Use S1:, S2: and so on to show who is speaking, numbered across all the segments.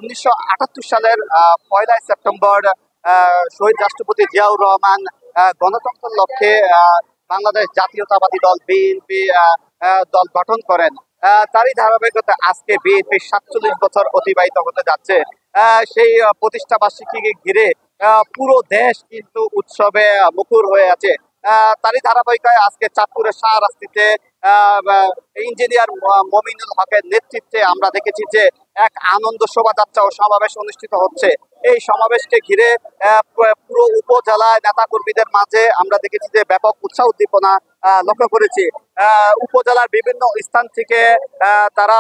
S1: 1978 সালের 1 সেপ্টেম্বর শহীদ রাষ্ট্রপতি জিয়াউর রহমান গণতন্ত্রের লক্ষ্যে বাংলাদেশ জাতীয়তাবাদী দল বিএনপি দল গঠন করেন। তারই ধারাবাহিকতা আজকে বিএনপি 47 বছর অতিবাহিত হতে যাচ্ছে। সেই প্রতিষ্ঠা বার্ষিকীকে ঘিরে পুরো দেশ কিন্তু উৎসবে মুখর হয়ে আছে। তারই ধারাবাহিকতায় আজকে চাঁদপুরের শাহরাস্তিতে ইঞ্জিনিয়ার মমিনুল হকের নেতৃত্বে আমরা দেখেছি যে এক আনন্দ শোভাযাত্রা ও সমাবেশ অনুষ্ঠিত হচ্ছে। এই সমাবেশকে ঘিরে পুরো উপজেলায় নেতাকর্মীদের মাঝে আমরা দেখেছি যে ব্যাপক উৎসাহ উদ্দীপনা লক্ষ্য করেছি। উপজেলার বিভিন্ন স্থান থেকে তারা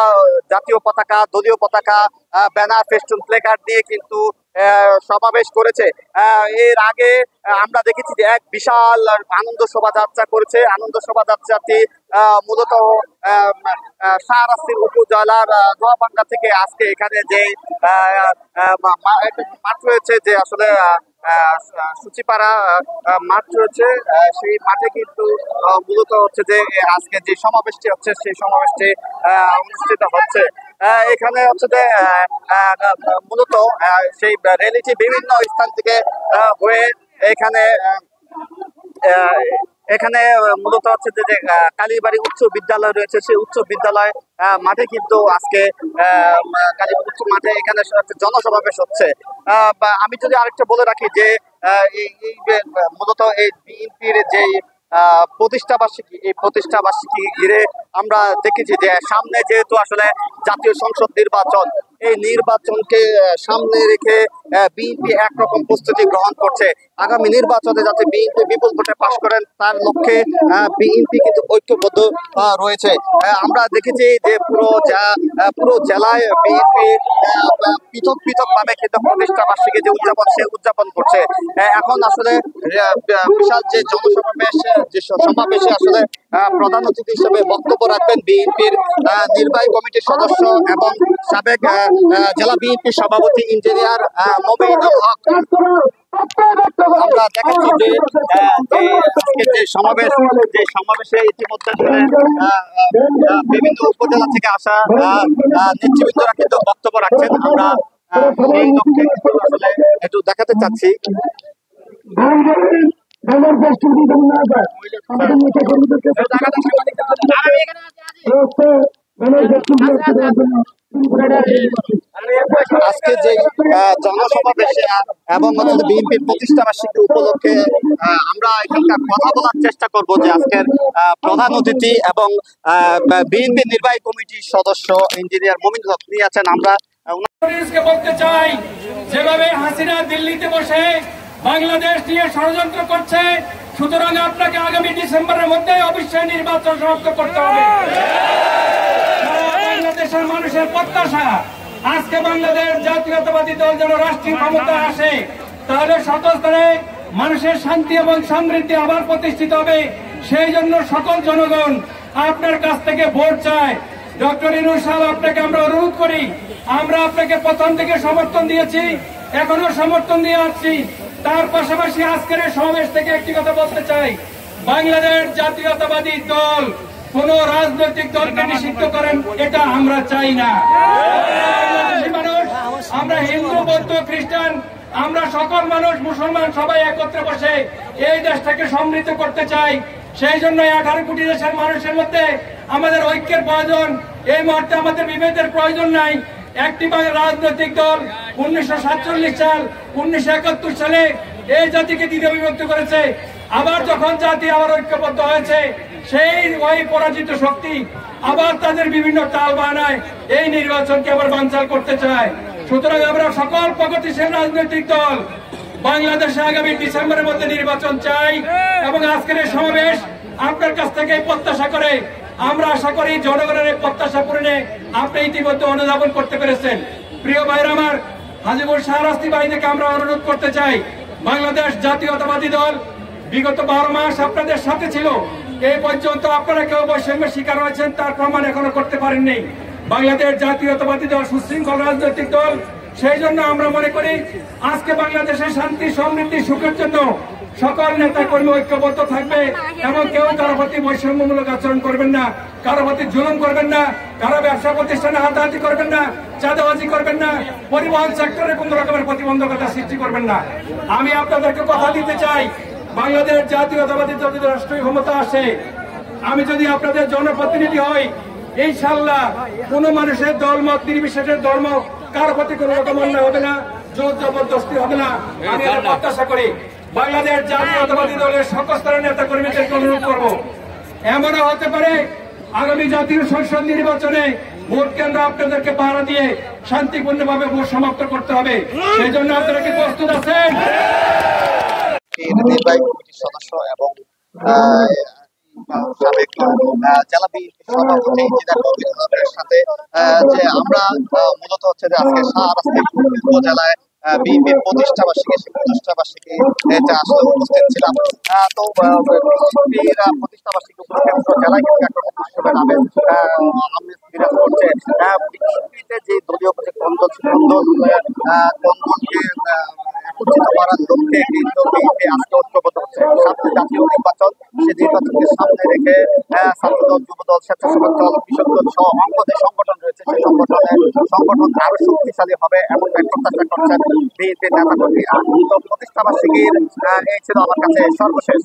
S1: জাতীয় পতাকা, দলীয় পতাকা, ব্যানার, ফেস্টুন, প্লেকার্ড দিয়ে কিন্তু সমাবেশ করেছে। এর আগে আমরা দেখেছি যে এক বিশাল আনন্দ শোভাযাত্রা করেছে। আনন্দ শোভাযাত্রাটি মূলত শাহরাস্তি উপজেলার নোয়াপাঙ্গা থেকে আজকে এখানে যে মাঠ রয়েছে, যে আসলে সূচিপাড়া মাঠ রয়েছে, সেই মাঠে কিন্তু মূলত হচ্ছে যে আজকে যে সমাবেশটি হচ্ছে সেই সমাবেশটি অনুষ্ঠিত হচ্ছে। এখানে হচ্ছে যে মূলত সেই র্যালিটি বিভিন্ন স্থান থেকে হয়ে এখানে মূলত হচ্ছে যে কালীবাড়ি উচ্চ বিদ্যালয় রয়েছে, সেই উচ্চ বিদ্যালয় মাঠে কিন্তু আজকে কালীবাড়ি উচ্চ মাঠে এখানে জনসমাবেশ হচ্ছে। আমি যদি আরেকটা বলে রাখি যে মূলত এই বিএনপির যে প্রতিষ্ঠা বার্ষিকী, এই প্রতিষ্ঠা বার্ষিকী ঘিরে আমরা দেখেছি যে সামনে যেহেতু আসলে জাতীয় সংসদ নির্বাচন, এই নির্বাচনকে সামনে রেখে বিএনপি একরকম প্রস্তুতি গ্রহণ করছে। আগামী নির্বাচনে যাতে বিএনপি বিপুল ভোটে পাশ করেন তার লক্ষ্যে বিএনপি কিন্তু ঐক্যবদ্ধ রয়েছে। আমরা দেখেছি যে পুরো জেলায় বিএনপি পৃথক ভাবে কিন্তু প্রতিষ্ঠা বার্ষিকী যে উদযাপন, সে উদযাপন করছে। এখন আসলে বিশাল যে জনসমাবেশ, যে সমাবেশে আসলে প্রধান অতিথি হিসেবে বক্তব্য রাখবেন বিএনপির নির্বাহী কমিটির সদস্য এবং সাবেক জেলা বিএনপি সভাপতি ইঞ্জিনিয়ার মমিনুল হক। আমরা দেখাচ্ছি যে সমাবেশে ইতিমধ্যে বিভিন্ন উপজেলা থেকে আসা নেতৃবৃন্দরা কিন্তু বক্তব্য রাখছেন। আমরা সেই লক্ষ্যে আসলে একটু দেখাতে চাচ্ছি। আজকে যে জনসমাবেশে এবং বিএনপির প্রতিষ্ঠা বার্ষিকী উপলক্ষে আমরা এখানকার কথা বলার চেষ্টা করব যে আজকের প্রধান অতিথি এবং বিএনপির নির্বাহী কমিটির সদস্য ইঞ্জিনিয়ার মমিনুল হক নিয়ে আছেন। আমরা
S2: বলতে চাই, যেভাবে হাসিনা দিল্লিতে বসে বাংলাদেশ নিয়ে ষড়যন্ত্র করছে, সুতরাং আপনাকে আগামী ডিসেম্বরের মধ্যে অবশ্যই নির্বাচন সমাপ্ত করতে হবে। বাংলাদেশের মানুষের প্রত্যাশা আজকে বাংলাদেশ জাতীয়তাবাদী দল যেন রাষ্ট্রীয় ক্ষমতায় আসে, তাহলে সকল স্তরে মানুষের শান্তি এবং সমৃদ্ধি আবার প্রতিষ্ঠিত হবে। সেই জন্য সকল জনগণ আপনার কাছ থেকে ভোট চায়। ডক্টর ইউনূস সাহেব, আপনাকে আমরা অনুরোধ করি, আমরা আপনাকে প্রথম থেকে সমর্থন দিয়েছি, এখনো সমর্থন দিয়ে আসছি। তার পাশাপাশি আজকের সমাবেশ থেকে একটি কথা বলতে চাই, বাংলাদেশ জাতীয়তাবাদী দল কোন রাজনৈতিক দলকে নিষিদ্ধ করেন এটা আমরা চাই না। মানুষ, আমরা হিন্দু, বৌদ্ধ, খ্রিস্টান, আমরা সকল মানুষ, মুসলমান সবাই একত্রে বসে এই দেশটাকে সমৃদ্ধ করতে চাই। সেই জন্য 18 কোটি দেশের মানুষের মধ্যে আমাদের ঐক্যের প্রয়োজন। এই মুহূর্তে আমাদের বিভেদের প্রয়োজন নাই। একটি রাজনৈতিক দল 1947 সাল, 1971 সালে এই জাতিকে দ্বিতীয় বিভক্ত করেছে। আবার যখন জাতি আবার ঐক্যবদ্ধ হয়েছে, সেই ওই পরাজিত শক্তি আবার তাদের বিভিন্ন টাল বানায় এই নির্বাচনকে আবার বানচাল করতে চায়। সুতরাং আমরা সকল প্রগতিশীল রাজনৈতিক দল বাংলাদেশে আগামী ডিসেম্বরের মধ্যে নির্বাচন চাই এবং আজকের এই সমাবেশ আপনার কাছ থেকে প্রত্যাশা করে আমরা আশা করি জনগণের এই প্রত্যাশা পূরণে আপনি ইতিমধ্যে অনুধাবন করতে পেরেছেন। প্রিয় ভাইরা আমার, হাজীপুর শাহরাস্তি বাহিনীকে আমরা অনুরোধ করতে চাই, বাংলাদেশ জাতীয়তাবাদী দল বিগত 12 মাস আপনাদের সাথে ছিল। এই পর্যন্ত আপনারা কেউ বৈষম্যের শিকার হয়েছেন তার প্রমাণ এখনো করতে পারেননি। বাংলাদেশ জাতীয়তাবাদী দল সুশৃঙ্খল রাজনৈতিক দল। সেই জন্য আমরা মনে করি আজকে বাংলাদেশের শান্তি, সমৃদ্ধি, সুখের জন্য সকল নেতা কর্মী ঐক্যবদ্ধ থাকবে এবং কেউ কারো প্রতি বৈষম্যমূলক আচরণ করবেন না, কারো প্রতি জুলুম করবেন না, কারো ব্যবসা প্রতিষ্ঠানে হাতাহাতি করবেন না, চাঁদাবাজি করবেন না, পরিবহন সেক্টরে কোন রকমের প্রতিবন্ধকতা সৃষ্টি করবেন না। আমি আপনাদেরকে কথা দিতে চাই, বাংলাদেশ জাতীয়তাবাদী দল যদি রাষ্ট্রীয় ক্ষমতা আসে, আমি যদি আপনাদের জনপ্রতিনিধি হই, ইনশাআল্লাহ কোন মানুষের দল মত নির্বিশেষের ধর্ম কারো প্রতি কোন রকম অন্যায় হবে না, জোর জবরদস্তি হবে না। আমি এটা প্রত্যাশা করি। বাংলাদেশ জাতীয়তাবাদী দলের সকল স্তরের নেতা কর্মীদেরকে অনুরোধ করবো, এমনও হতে পারে আগামী জাতীয় সংসদ নির্বাচনে ভোট কেন্দ্র আপনাদেরকে পাহারা দিয়ে শান্তিপূর্ণভাবে ভোট সমাপ্ত করতে হবে। সেই জন্য আপনারা কি প্রস্তুত আছেন?
S1: নির্বাহী কমিটির সদস্য এবং সাবেক জেলা বিএনপির সভাপতি ইঞ্জিনিয়ার মবিন হকের সাথে যে আমরা মূলত হচ্ছে যে আজকে শাহরাস্তি উপজেলায় বিএনপির প্রতিষ্ঠাবার্ষিকী আসলে উপস্থিত ছিলাম। তো বিএনপির প্রতিষ্ঠাবার্ষিকী উপলক্ষে জেলায় কিন্তু একটা উৎসবের আমেজ বিরাজ করছে। বিএনপিতে যে দলীয় যে দ্বন্দ্বকে একত্রিত করার লক্ষ্যে কিন্তু বিএনপি আজকে ঐক্যবদ্ধ হচ্ছে। সামনে জাতীয় নির্বাচন, সেই নির্বাচনকে সামনে রেখে ছাত্রদল, যুবদল, স্বেচ্ছাসেবক দল, কৃষক দল সহ অঙ্গ যে সংগঠন রয়েছে সেই সংগঠন আরো শক্তিশালী হবে এমন প্রত্যাশা করছেন বিএনপির নেতাকর্মীরা। তো প্রতিষ্ঠাবার্ষিকীর এই ছিল আমার কাছে সর্বশেষ।